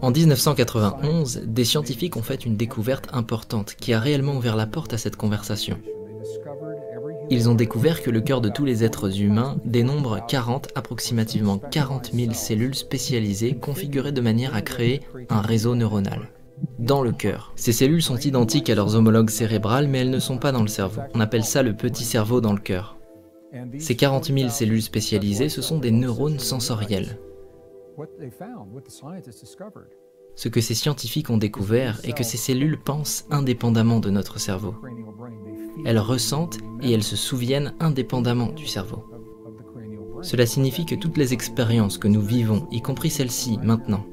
En 1991, des scientifiques ont fait une découverte importante qui a réellement ouvert la porte à cette conversation. Ils ont découvert que le cœur de tous les êtres humains dénombre approximativement 40 000 cellules spécialisées configurées de manière à créer un réseau neuronal. Dans le cœur. Ces cellules sont identiques à leurs homologues cérébrales, mais elles ne sont pas dans le cerveau. On appelle ça le petit cerveau dans le cœur. Ces 40 000 cellules spécialisées, ce sont des neurones sensoriels. Ce que ces scientifiques ont découvert est que ces cellules pensent indépendamment de notre cerveau. Elles ressentent et elles se souviennent indépendamment du cerveau. Cela signifie que toutes les expériences que nous vivons, y compris celle-ci maintenant,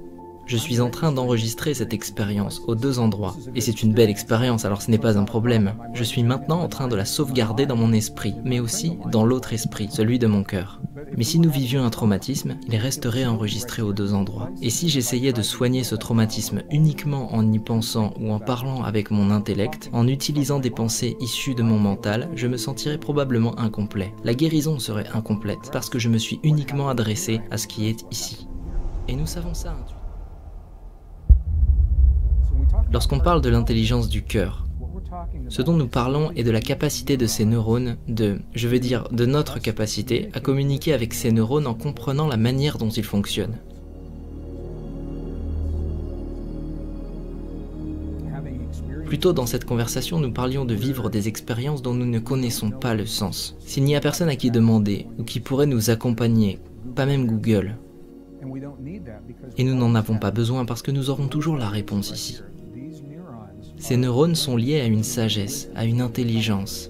je suis en train d'enregistrer cette expérience aux deux endroits. Et c'est une belle expérience, alors ce n'est pas un problème. Je suis maintenant en train de la sauvegarder dans mon esprit, mais aussi dans l'autre esprit, celui de mon cœur. Mais si nous vivions un traumatisme, il resterait enregistré aux deux endroits. Et si j'essayais de soigner ce traumatisme uniquement en y pensant ou en parlant avec mon intellect, en utilisant des pensées issues de mon mental, je me sentirais probablement incomplet. La guérison serait incomplète, parce que je me suis uniquement adressé à ce qui est ici. Et nous savons ça intuitivement. Lorsqu'on parle de l'intelligence du cœur, ce dont nous parlons est de la capacité de ces neurones de notre capacité à communiquer avec ces neurones en comprenant la manière dont ils fonctionnent. Plus tôt dans cette conversation, nous parlions de vivre des expériences dont nous ne connaissons pas le sens. S'il n'y a personne à qui demander ou qui pourrait nous accompagner, pas même Google, et nous n'en avons pas besoin parce que nous aurons toujours la réponse ici. Ces neurones sont liés à une sagesse, à une intelligence,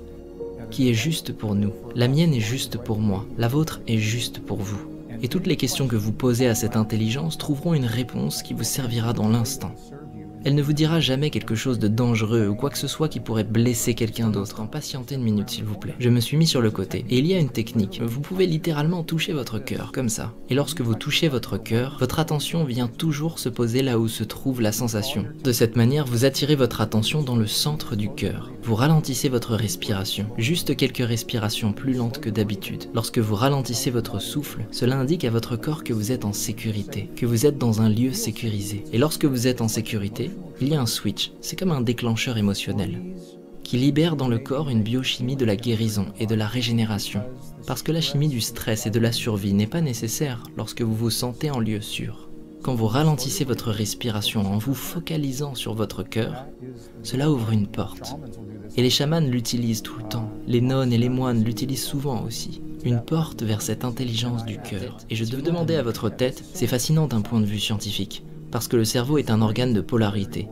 qui est juste pour nous. La mienne est juste pour moi, la vôtre est juste pour vous. Et toutes les questions que vous posez à cette intelligence trouveront une réponse qui vous servira dans l'instant. Elle ne vous dira jamais quelque chose de dangereux ou quoi que ce soit qui pourrait blesser quelqu'un d'autre. Patientez une minute s'il vous plaît. Je me suis mis sur le côté. Et il y a une technique. Vous pouvez littéralement toucher votre cœur, comme ça. Et lorsque vous touchez votre cœur, votre attention vient toujours se poser là où se trouve la sensation. De cette manière, vous attirez votre attention dans le centre du cœur. Vous ralentissez votre respiration. Juste quelques respirations plus lentes que d'habitude. Lorsque vous ralentissez votre souffle, cela indique à votre corps que vous êtes en sécurité, que vous êtes dans un lieu sécurisé. Et lorsque vous êtes en sécurité, il y a un switch, c'est comme un déclencheur émotionnel, qui libère dans le corps une biochimie de la guérison et de la régénération. Parce que la chimie du stress et de la survie n'est pas nécessaire lorsque vous vous sentez en lieu sûr. Quand vous ralentissez votre respiration en vous focalisant sur votre cœur, cela ouvre une porte. Et les chamans l'utilisent tout le temps, les nonnes et les moines l'utilisent souvent aussi. Une porte vers cette intelligence du cœur. Et je devais demander à votre tête, c'est fascinant d'un point de vue scientifique. Parce que le cerveau est un organe de polarité.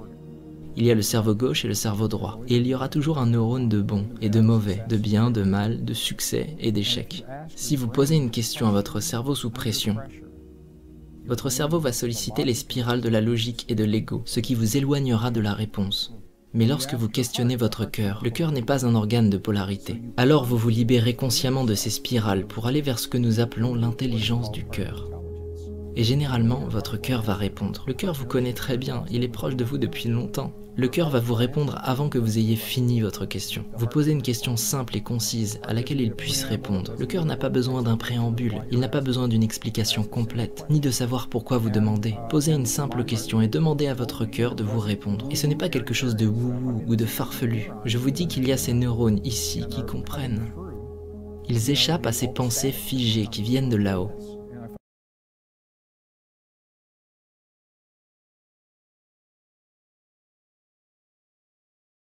Il y a le cerveau gauche et le cerveau droit. Et il y aura toujours un neurone de bon et de mauvais, de bien, de mal, de succès et d'échec. Si vous posez une question à votre cerveau sous pression, votre cerveau va solliciter les spirales de la logique et de l'ego, ce qui vous éloignera de la réponse. Mais lorsque vous questionnez votre cœur, le cœur n'est pas un organe de polarité. Alors vous vous libérez consciemment de ces spirales pour aller vers ce que nous appelons l'intelligence du cœur. Et généralement, votre cœur va répondre. Le cœur vous connaît très bien, il est proche de vous depuis longtemps. Le cœur va vous répondre avant que vous ayez fini votre question. Vous posez une question simple et concise à laquelle il puisse répondre. Le cœur n'a pas besoin d'un préambule, il n'a pas besoin d'une explication complète, ni de savoir pourquoi vous demandez. Posez une simple question et demandez à votre cœur de vous répondre. Et ce n'est pas quelque chose de wouhou ou de farfelu. Je vous dis qu'il y a ces neurones ici qui comprennent. Ils échappent à ces pensées figées qui viennent de là-haut.